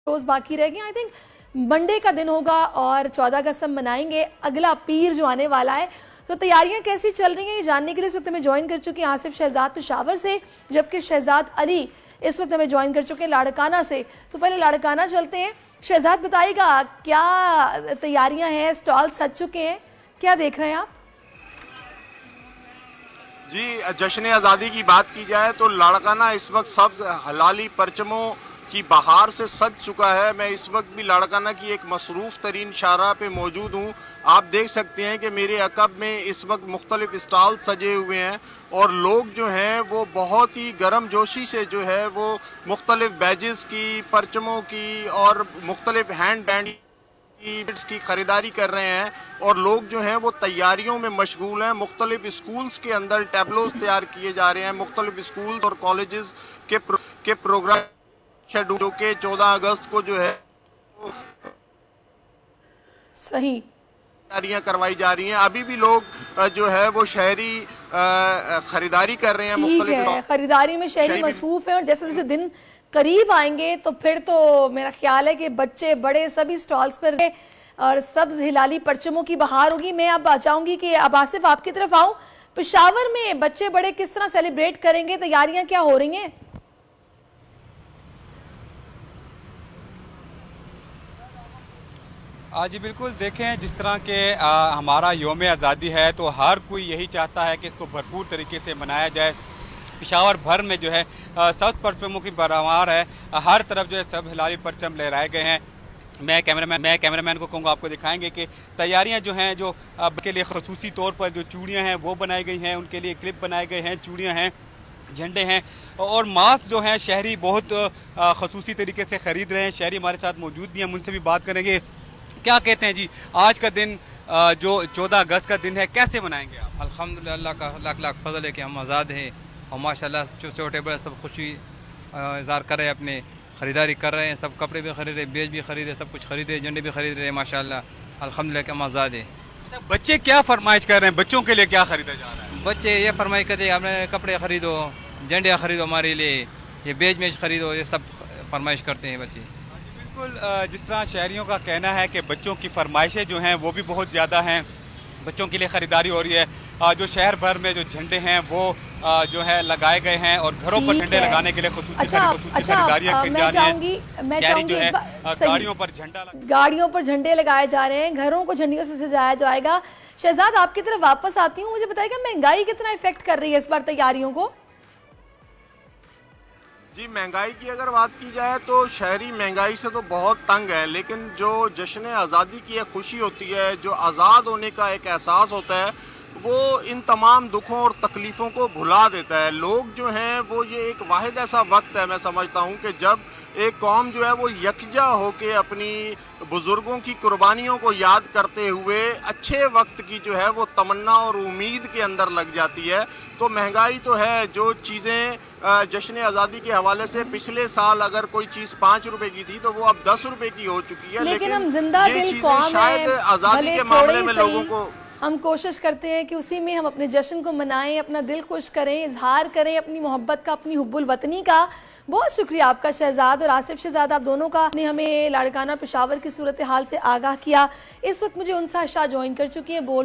रोज बाकी रह गए। आई थिंक मंडे का दिन होगा और 14 अगस्त हम मनाएंगे अगला पीर जो आने वाला है। तो तैयारियां कैसी चल रही हैं ये जानने के लिए इस वक्त हमें ज्वाइन कर चुकी हैं आसिफ शहजाद पेशावर से, जबकि शहजाद अली इस वक्त हमें ज्वाइन कर चुके हैं लाड़काना से। तो पहले लाड़काना चलते हैं। शहजाद बताइएगा क्या तैयारियां हैं, स्टॉल सज चुके हैं, क्या देख रहे हैं आप? जी, जश्न आज़ादी की बात की जाए तो लाड़काना इस वक्त सब्ज हलाली परचमों की बहार से सज चुका है। मैं इस वक्त भी लाड़काना की एक मसरूफ़ तरीन शाहराह पे मौजूद हूँ। आप देख सकते हैं कि मेरे अकब में इस वक्त मुख्तलिफ स्टॉल सजे हुए हैं और लोग जो हैं वो बहुत ही गर्म जोशी से जो है वो मुख्तलिफ बैजेस की, परचमों की और मुख्तलिफ हैंड बैंड की खरीदारी कर रहे हैं और लोग जो हैं वो तैयारियों में मशगूल हैं। मुख्तलिफ स्कूल्स के अंदर टैबलोज तैयार किए जा रहे हैं। मुख्तलिफ स्कूल्स और कॉलेजेस के प्रोग्राम शेड्यूल जो कि 14 अगस्त को जो है सही तैयारियां करवाई जा रही हैं। अभी भी लोग जो है वो शहरी खरीदारी कर रहे हैं। मुख्तलिफ खरीदारी में शहरी मसरूफ है और जैसे जैसे दिन करीब आएंगे तो फिर तो मेरा ख्याल है कि बच्चे बड़े सभी स्टॉल्स पर और सब्ज हिलाली परचमों की बहार होगी। मैं अब चाहूंगी कि अब आसिफ आपकी तरफ आऊं। पेशावर में बच्चे बड़े किस तरह सेलिब्रेट करेंगे, तैयारियां क्या हो रही हैं? जी बिल्कुल, देखें जिस तरह के हमारा यौम आज़ादी है तो हर कोई यही चाहता है कि इसको भरपूर तरीके से मनाया जाए। पेशावर भर में जो है सब परचमों की भरमार है, हर तरफ जो है सब हिलाली परचम लहराए गए हैं। मैं कैमरामैन को कहूँगा आपको दिखाएंगे कि तैयारियां जो हैं जो अब के लिए खसूसी तौर पर जो चूड़ियाँ हैं वो बनाई गई हैं, उनके लिए क्लिप बनाए गए हैं, चूड़ियाँ हैं, झंडे हैं और मास्क जो हैं शहरी बहुत खसूसी तरीके से ख़रीद रहे हैं। शहरी हमारे साथ मौजूद भी हैं, उनसे भी बात करेंगे। क्या कहते हैं जी, आज का दिन जो 14 अगस्त का दिन है कैसे मनाएंगे आप? अल्हम्दुलिल्लाह, अल्लाह का लाख लाख फजल है कि हम आज़ाद हैं और माशाल्लाह छोटे बड़े सब खुशी इज़हार कर रहे हैं, अपने ख़रीदारी कर रहे हैं। सब कपड़े भी खरीदे, बेज भी खरीदे, सब कुछ खरीदे, झंडे भी खरीद रहे हैं। माशाल्लाह अल्हम्दुलिल्लाह कि हम आज़ाद हैं। बच्चे क्या फरमाइश कर रहे हैं, बच्चों के लिए क्या खरीदा जा रहा है? बच्चे ये फरमाइश करते हैं आपने कपड़े खरीदो, झंडे खरीदो हमारे लिए, ये बेज मेज खरीदो, ये सब फरमाइश करते हैं बच्चे। बिल्कुल, जिस तरह शहरियों का कहना है कि बच्चों की फरमाइशें जो हैं वो भी बहुत ज़्यादा हैं, बच्चों के लिए ख़रीदारी हो रही है। जो शहर भर में जो झंडे हैं वो जो है लगाए गए हैं और घरों पर झंडे लगाने के लिए खरीदारियां की जा रही हैं। मैं चाहूंगी गाड़ियों पर झंडे लगाए जा रहे हैं, घरों को झंडियों से सजाया जाएगा। शहजाद आपकी तरफ वापस आती हूँ, मुझे बताइएगा महंगाई कितना इफेक्ट कर रही है इस बार तैयारियों को? जी, महंगाई की अगर बात की जाए तो शहरी महंगाई से तो बहुत तंग है, लेकिन जो जश्न आज़ादी की एक खुशी होती है, जो आज़ाद होने का एक एहसास होता है, वो इन तमाम दुखों और तकलीफ़ों को भुला देता है। लोग जो हैं वो ये एक वाहिद ऐसा वक्त है, मैं समझता हूँ कि जब एक कौम जो है वो यकजा होके अपनी बुज़ुर्गों की कुर्बानियों को याद करते हुए अच्छे वक्त की जो है वो तमन्ना और उम्मीद के अंदर लग जाती है। तो महंगाई तो है, जो चीज़ें जश्न आज़ादी के हवाले से पिछले साल अगर कोई चीज़ 5 रुपए की थी तो वो अब 10 रुपए की हो चुकी है। लेकिन हम जिंदा दिल कौम हैं, शायद आज़ादी के मामले में लोगों को हम कोशिश करते हैं कि उसी में हम अपने जश्न को मनाएं, अपना दिल खुश करें, इजहार करें अपनी मोहब्बत का, अपनी हुब्बुल वतनी का। बहुत शुक्रिया आपका शहजाद और आसिफ शहजाद, आप दोनों का ने हमें लाड़काना पेशावर की सूरत हाल से आगाह किया। इस वक्त मुझे उनसा शाह ज्वाइन कर चुकी हैं। बोल